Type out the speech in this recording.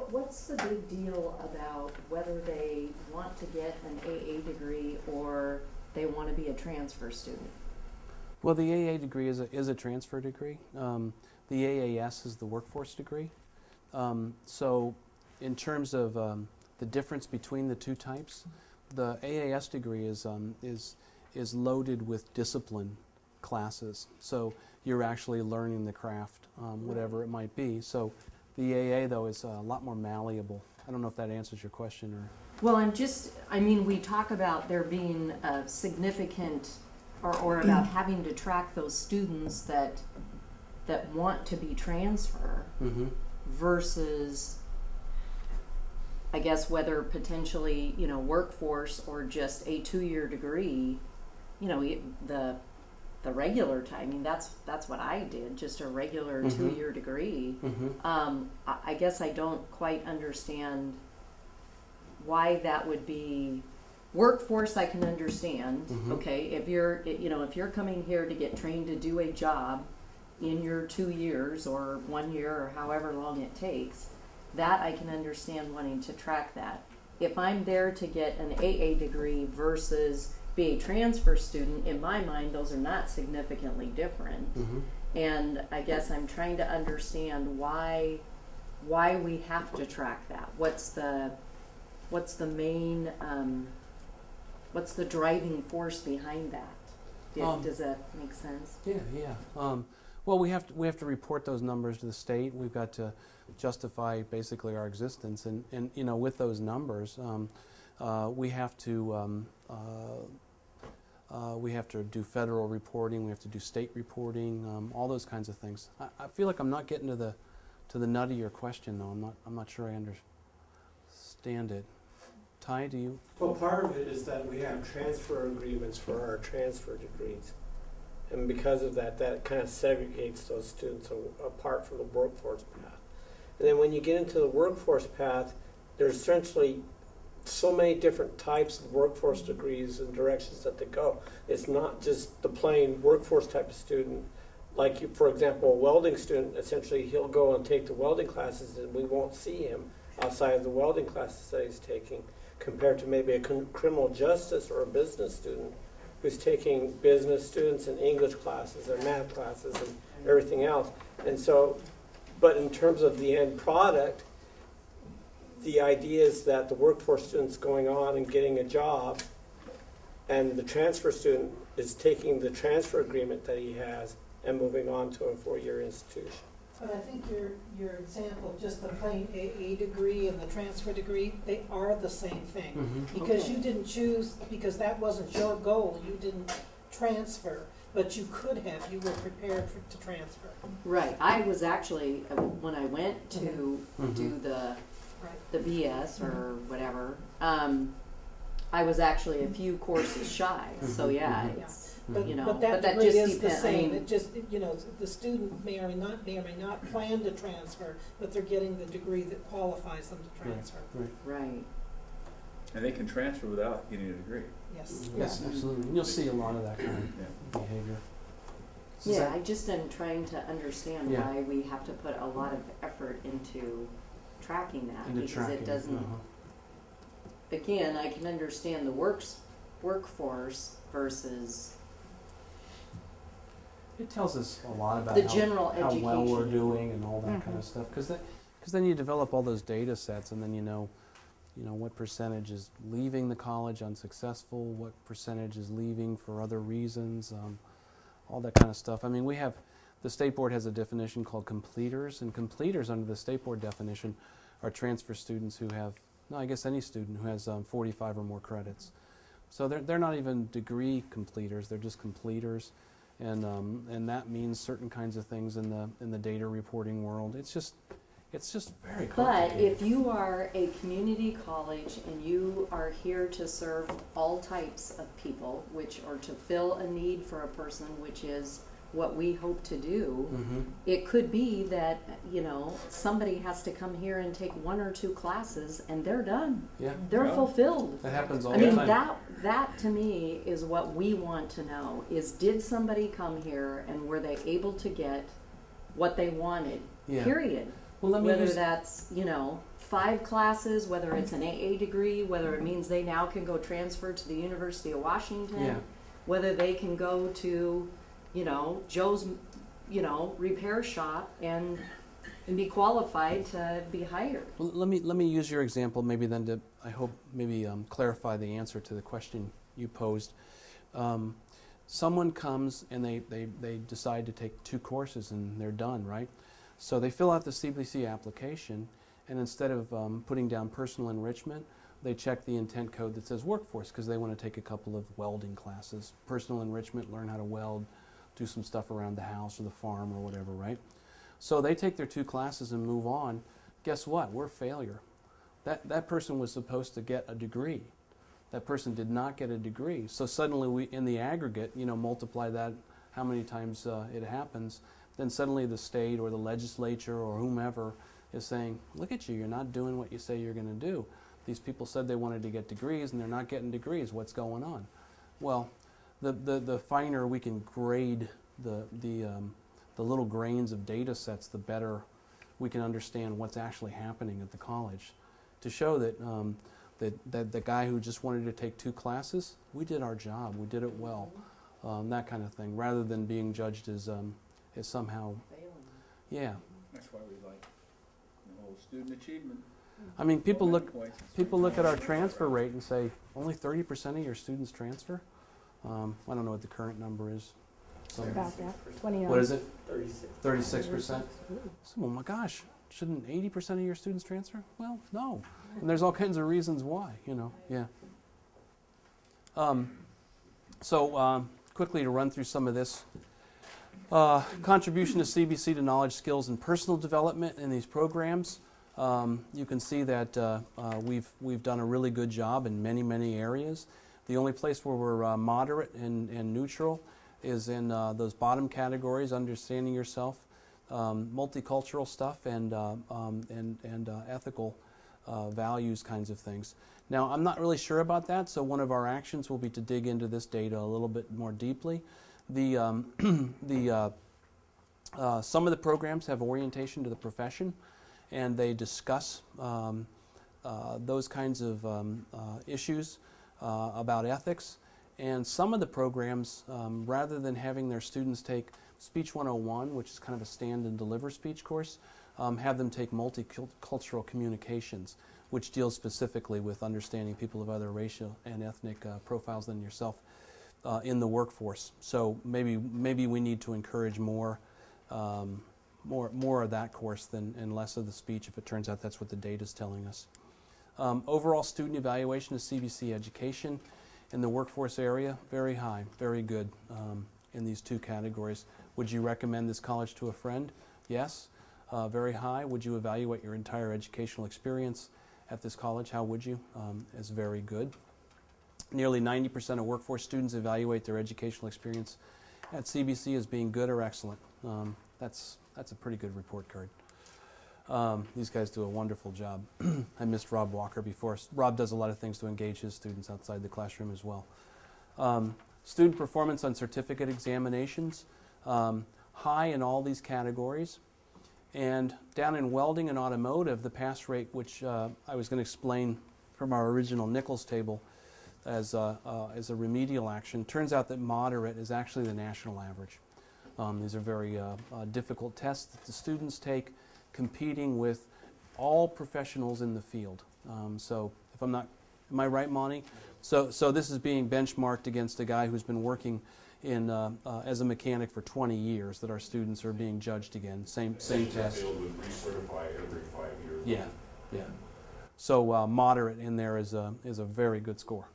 What's the big deal about whether they want to get an AA degree or they want to be a transfer student? Well, the AA degree is a transfer degree. The AAS is the workforce degree. So in terms of the difference between the two types, the AAS degree is loaded with discipline classes. So you're actually learning the craft, whatever it might be. So the AA, though, is a lot more malleable. I don't know if that answers your question or... Well, I mean, we talk about there being a significant, or about having to track those students that want to be transfer versus, I guess, whether potentially, workforce or just a 2-year degree, the regular time. I mean, that's what I did, just a regular 2-year degree. I guess I don't quite understand why that would be. Workforce, I can understand. Okay, if you're coming here to get trained to do a job in your 2 years or 1 year or however long it takes, that I can understand wanting to track that. If I'm there to get an AA degree versus be a transfer student, in my mind, those are not significantly different. And I guess I'm trying to understand why we have to track that. What's the main what's the driving force behind that? Does that make sense? Yeah. Well, we have to report those numbers to the state. We've got to justify basically our existence, and with those numbers, we have to do federal reporting. We have to do state reporting. All those kinds of things. I feel like I'm not getting to the nut of your question, though. I'm not sure I understand it. Ty, do you? Well, part of it is that we have transfer agreements for our transfer degrees. And because of that, that kind of segregates those students apart from the workforce path. And then when you get into the workforce path, there's essentially so many different types of workforce degrees and directions that they go. It's not just the plain workforce type of student. Like, for example, a welding student, essentially he'll go and take the welding classes and we won't see him outside of the welding classes that he's taking, compared to maybe a criminal justice or a business student who's taking business students and English classes and math classes and everything else. And so, but in terms of the end product, the idea is that the workforce student's going on and getting a job, and the transfer student is taking the transfer agreement that he has and moving on to a 4-year institution. But I think your example, just the plain AA degree and the transfer degree, they are the same thing. Because you didn't choose, because that wasn't your goal, you didn't transfer, but you could have, you were prepared to transfer. Right. I was actually, when I went to do the BS or whatever, I was actually a few courses shy. So yeah, it's... But that degree is the same. It just, the student may or may not plan to transfer, but they're getting the degree that qualifies them to transfer. Right. And they can transfer without getting a degree. Yes. Yes, absolutely. And you'll see a lot of that kind of behavior. Yeah, I just am trying to understand why we have to put a lot of effort into tracking that, because it doesn't. Again, I can understand the workforce versus. It tells us a lot about the general how education. well we're doing and all that kind of stuff. Because then you develop all those data sets, and then you know what percentage is leaving the college unsuccessful, what percentage is leaving for other reasons, all that kind of stuff. I mean, the state board has a definition called completers, and completers under the state board definition are transfer students who have, I guess any student who has 45 or more credits. So they're not even degree completers; they're just completers. And that means certain kinds of things in the data reporting world. It's just very complicated. But if you are a community college and you are here to serve all types of people, or to fill a need for a person, which is what we hope to do, it could be that somebody has to come here and take 1 or 2 classes and they're done. Yeah, they're fulfilled. That happens all the time. I mean, that to me is what we want to know: is did somebody come here and were they able to get what they wanted? Yeah. Period. whether that's, 5 classes, whether it's an AA degree, whether it means they now can go transfer to the University of Washington, Yeah. whether they can go to, Joe's, repair shop and be qualified to be hired. Well, let me use your example maybe then to, I hope, maybe clarify the answer to the question you posed. Someone comes and they decide to take 2 courses and they're done, right? So they fill out the CBC application, and instead of putting down personal enrichment, they check the intent code that says workforce because they want to take a couple of welding classes. Personal enrichment, learn how to weld, do some stuff around the house or the farm or whatever, right? So they take their 2 classes and move on. Guess what? We're a failure. That person was supposed to get a degree. That person did not get a degree. So suddenly we, in the aggregate, multiply that how many times it happens, then suddenly the state or the legislature or whomever is saying, look at you, you're not doing what you say you're going to do. These people said they wanted to get degrees and they're not getting degrees. What's going on? Well, the finer we can grade the little grains of data sets, the better we can understand what's actually happening at the college. To show that that the guy who just wanted to take 2 classes, we did our job, we did it well, that kind of thing, rather than being judged as somehow, yeah. That's why we like the whole student achievement. I mean, people look at our transfer rate and say, only 30% of your students transfer? I don't know what the current number is. About that, 29. What is it? 36. 36%? So, oh my gosh, shouldn't 80% of your students transfer? Well, no. And there's all kinds of reasons why, yeah. Quickly to run through some of this. Contribution to CBC to knowledge, skills, and personal development in these programs. You can see that we've done a really good job in many, many areas. The only place where we're moderate and neutral is in those bottom categories: understanding yourself, multicultural stuff, and ethical values kinds of things. Now, I'm not really sure about that, so one of our actions will be to dig into this data a little bit more deeply. Some of the programs have orientation to the profession, and they discuss those kinds of issues about ethics. And some of the programs, rather than having their students take Speech 101, which is kind of a stand and deliver speech course, have them take multicultural communications, which deals specifically with understanding people of other racial and ethnic profiles than yourself in the workforce. So maybe we need to encourage more of that course and less of the speech, if it turns out that's what the data is telling us. Overall student evaluation of CBC education in the workforce area, very high, very good in these 2 categories. Would you recommend this college to a friend? Yes. Very high. Would you evaluate your entire educational experience at this college? How would you? Is very good. Nearly 90% of workforce students evaluate their educational experience at CBC as being good or excellent. That's a pretty good report card. These guys do a wonderful job. I missed Rob Walker before. Rob does a lot of things to engage his students outside the classroom as well. Student performance on certificate examinations, high in all these categories. And down in welding and automotive, the pass rate, which I was going to explain from our original Nichols table as a remedial action, turns out that moderate is actually the national average. These are very difficult tests that the students take, competing with all professionals in the field. So if I'm not, am I right, Monty? So this is being benchmarked against a guy who's been working in as a mechanic for 20 years that our students are being judged again. Same test. Field would recertify every 5 years. Yeah. So moderate in there is a very good score.